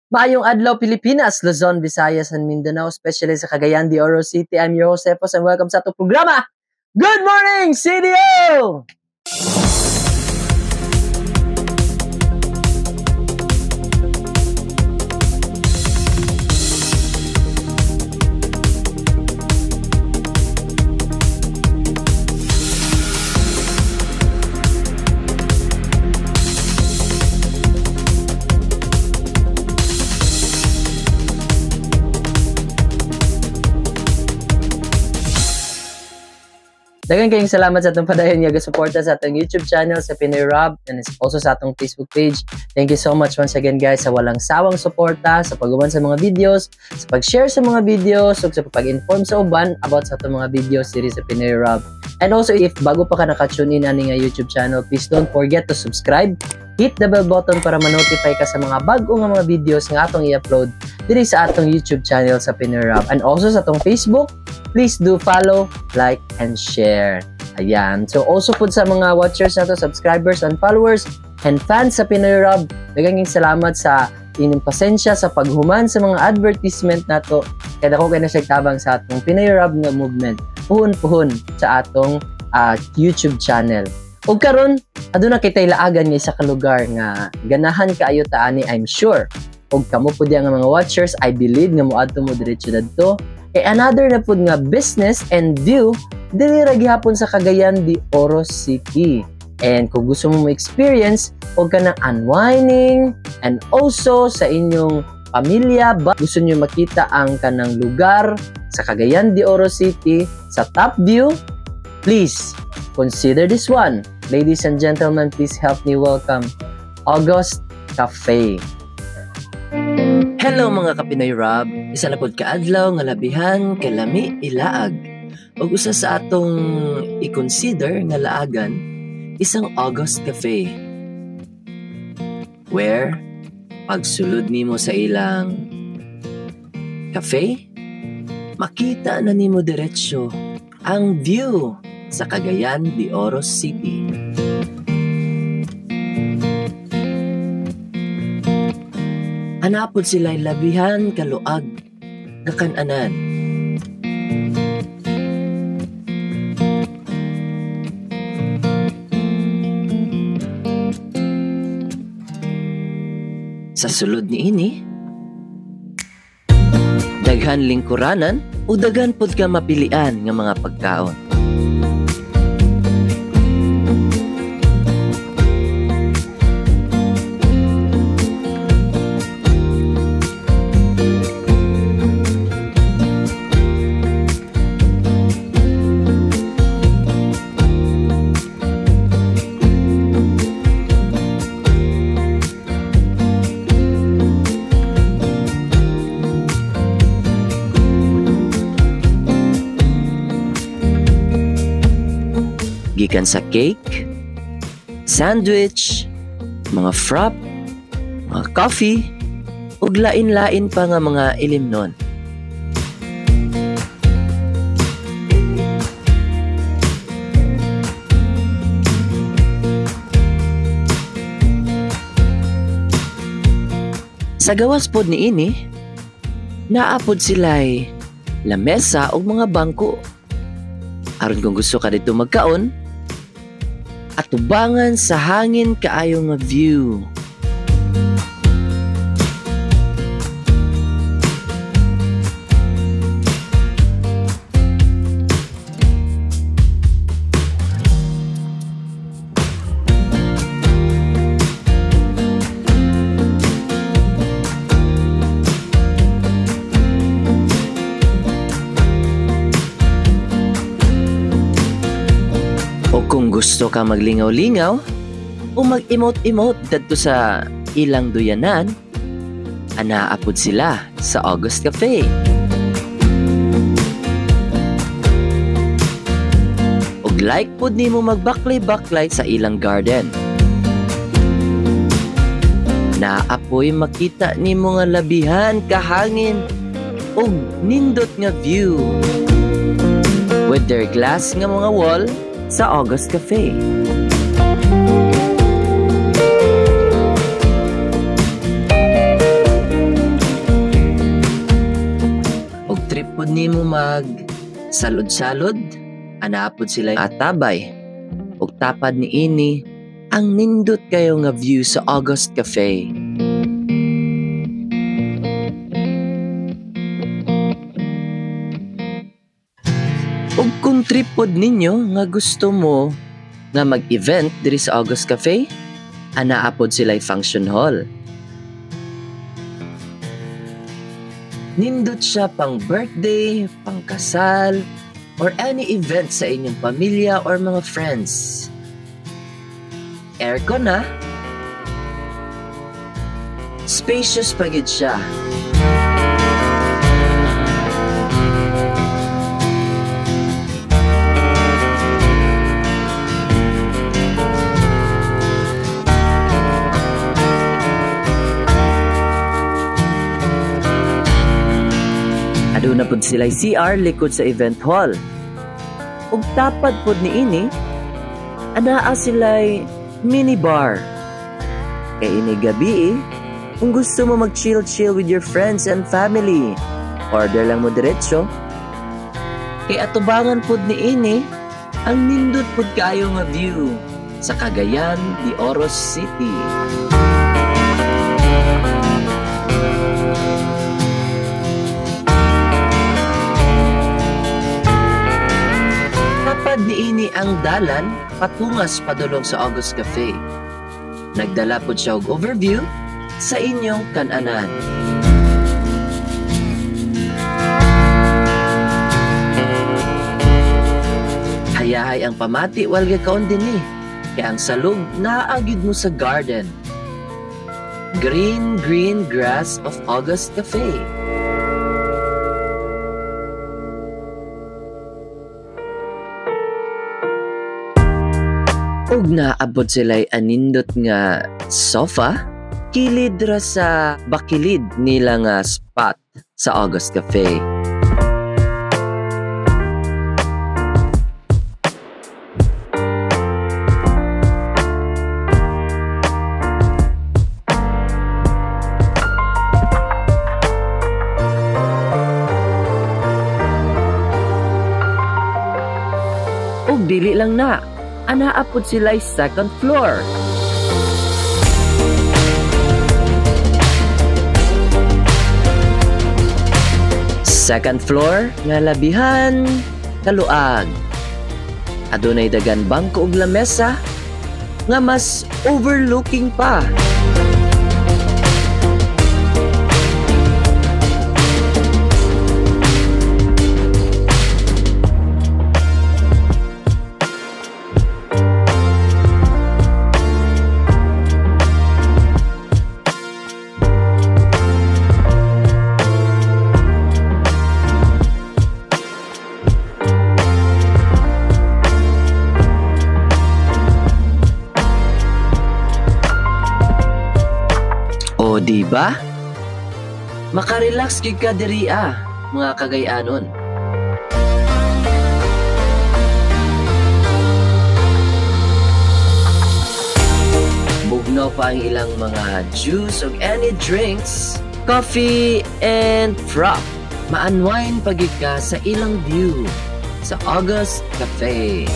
Maayong adlaw Pilipinas, Luzon, Visayas, and Mindanao, especially sa Cagayan de Oro City. I'm your host, Epos, and welcome sa itong programa, Good Morning, CDO! Daghang kayong salamat sa atong padayon nga suporta sa atong YouTube channel sa Pinoy Rob and also sa atong Facebook page. Thank you so much once again guys sa walang sawang suporta sa pag-uban sa mga videos, sa pag-share sa mga videos, ug sa pag-inform sa uban about sa atong mga video series sa Pinoy Rob. And also if bago pa ka naka-tune in ani nga YouTube channel, please don't forget to subscribe. Hit the bell button para ma-notify ka sa mga bago nga mga videos nga atong i-upload diri sa atong YouTube channel sa Pinoy Rob. And also sa atong Facebook, please do follow, like, and share. Ayan. So also po sa mga watchers nato, subscribers and followers and fans sa Pinoy Rob, daghang salamat sa inyong pasensya sa paghuman sa mga advertisement nato. Kaya ako kayo nasigtabang sa atong Pinoy Rob nga movement. Puhon-puhon sa atong YouTube channel. O karon, aduna kitay laagan nga isa ka lugar nga ganahan kaayo ta ani, I'm sure. Og kamo pud nga mga watchers, I believe nga moadto mo diretso dadto. Another na pud nga business and view diri ra gihapon sa Cagayan de Oro City. And kung gusto mo experience og kanang unwinding and also sa inyong pamilya ba gusto niyo makita ang kanang lugar sa Cagayan de Oro City sa top view, please consider this one. Ladies and gentlemen, please help me welcome August Cafe. Hello mga ka-Pinoy Rob, isa na pod kaadlaw nga labihan kay lami ilaag. Ug usa sa atong i-consider nga laagan isang August Cafe. Where pagsulod nimo sa ilang cafe, makita na nimo diretsyo ang view sa Cagayan de Oro City. Hanapod sila'y labihan kaluag nga kan-anan. Sa sulod ni ini, daghan lingkuranan o daghan pod ka mapilian nga mga pagkaon. Gikan sa cake, sandwich, mga frap, mga coffee, ug lain-lain pa nga mga ilimnon. Sa gawas pod ni ini, naapod sila'y lamesa ug mga bangko. Aron kung gusto ka dito magkaon, at tubangan sa hangin kaayo nga view. Kung gusto ka maglingaw-lingaw o mag-emote-emote dadto sa ilang duyanan, anaapod sila sa August Cafe. Og like pod nimo magbaklay-baklay sa ilang garden. Naapoy makita nimo nga labihan kahangin og nindot nga view with their glass nga mga wall sa August Cafe. pod nimo mag salud-salud, anapod sila atabay. Ug tapad ni ini ang nindot kayo nga view sa August Cafe. Ug kung trip pod ninyo nga gusto mo nga mag-event diri sa August Cafe, anaapod sila'y function hall. Nindot siya pang birthday, pang kasal, or any event sa inyong pamilya or mga friends. Aircon na. Spacious pagid siya. Aduna pod sila'y CR likod sa event hall. Ug tapad pod ni ini, anaa sila'y mini bar. Kay ini gabi kung gusto mo mag-chill with your friends and family, order lang mo diretso. Kay atubangan pod ni ini, ang nindot pod kayo nga view sa Cagayan de Oro City. Niini ang dalan patungas padulong sa August Cafe. Nagdala po siya og overview sa inyong kan-anan. Hayahay ang pamati walga kaon dinhi, kaya ang salog naagyud mo sa garden. Green grass of August Cafe. Ug naabot sila'y anindot nga sofa, kilid ra sa bakilid nila nga spot sa August Cafe. Ug dili lang na, anaapod sila'y second floor. Second floor nga labihan kaluag. Adunay dagan bangko ug lamesa nga mas overlooking pa. Diba? Makarelax gyud ka diri mga Cagayanon. Bugnaw pa ang ilang mga juice o any drinks, coffee and frap. Ma-unwind pagid ka sa ilang view sa August Cafe.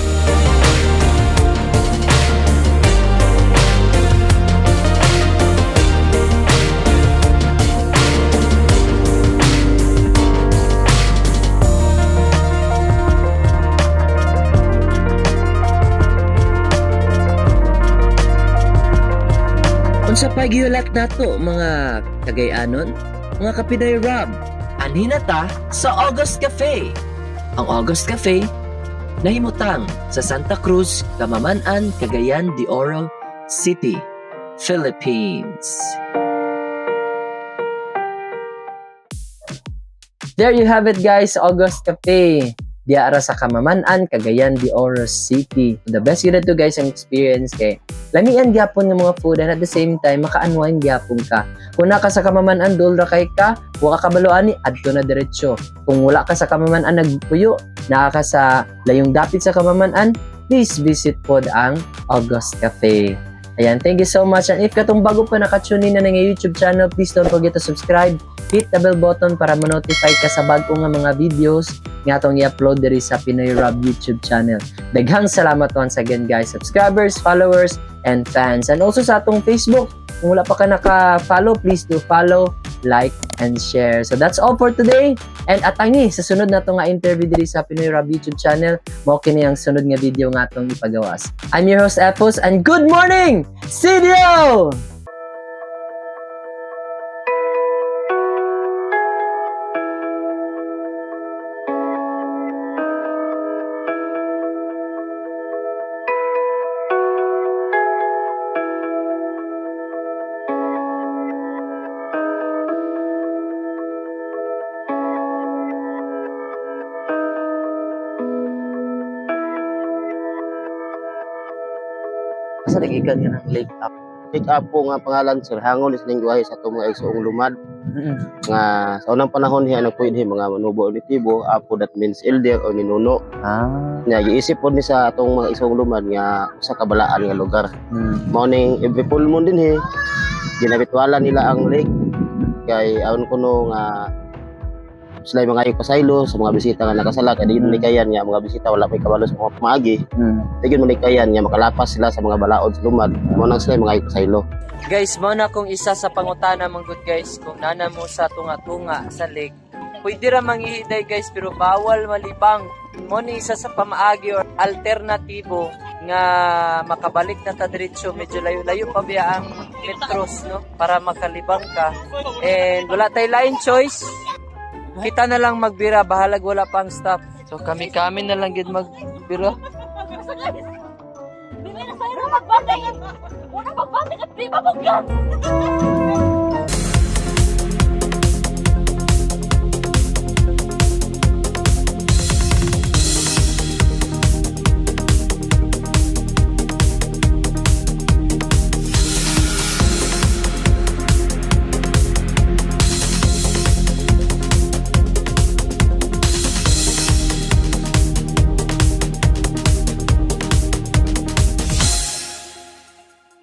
Unsa pagyulat nato mga Cagayanon, mga kapinay Rob, anhina ta sa August Cafe. Ang August Cafe nahimutang sa Santa Cruz, Camamanan, Cagayan de Oro City, Philippines. There you have it guys, August Cafe. Diara sa Camamanan, Cagayan de Oro City. The best yun to guys ang experience kay lamian gyapon ng mga food and at the same time maka-unwind gyapon ka. Kung naka sa Camamanan dulra kay ka, wa ka kabaloan ni adto na diretso. Kung wala ka sa Camamanan nagpuyo, naa ka sa layong dapit sa Camamanan, please visit pod ang August Cafe. Ayan, thank you so much. And if katong bago pa nakatune in na ng YouTube channel, please don't forget to subscribe hit the bell button para ma-notify ka sa bago nga mga videos nga atong i-upload diri sa Pinoy Rob YouTube channel. Daghang salamat once again guys, subscribers, followers, and fans. And also sa atong Facebook, kung wala pa ka naka-follow, please do follow, like, and share. So that's all for today. And atangi, sa sunod na to nga interview diri sa Pinoy Rob YouTube channel, mao kini ang sunod nga video nga atong ipagawas. I'm your host, Epos, and good morning! See you! Sa nagikan nga ng lake up. Lake up po nga pangalan sir, hangon is lingwahe sa itong mga igsoong lumad. Nga sa unang panahon niya nagpwede mga manubo ni Tibo, apo that means elder o ninuno. Nga giisip po ni sa atong mga igsoong lumad nga sa kabalaan nga lugar. Mao ning every full moon din ginabitwala nila ang lake kay aon kuno nga sila mga pasaylo sa mga bisita nga nakasala kay di kayan nga mga bisita wala may kabalo sa mga maagi. Tigin mo kayan nga makalapas sila sa mga balaod sa lumad. Mo nang sila mga pasaylo. Guys, mo na kung isa sa pangutana man good guys, kung nana mo sa tunga-tunga sa lake, pwede ra manghihiday guys pero bawal malibang. Mo ni isa sa pamaagi or alternatibo nga makabalik na ta diretso, medyo layo-layo pa biya ang metros no para makalibang ka. And wala tay line choice. Kita na lang magbira, bahalag wala pang stop. So kami na lang gid magbira. Di na sa'yo magbantay. Una magbantay at di mabugyan.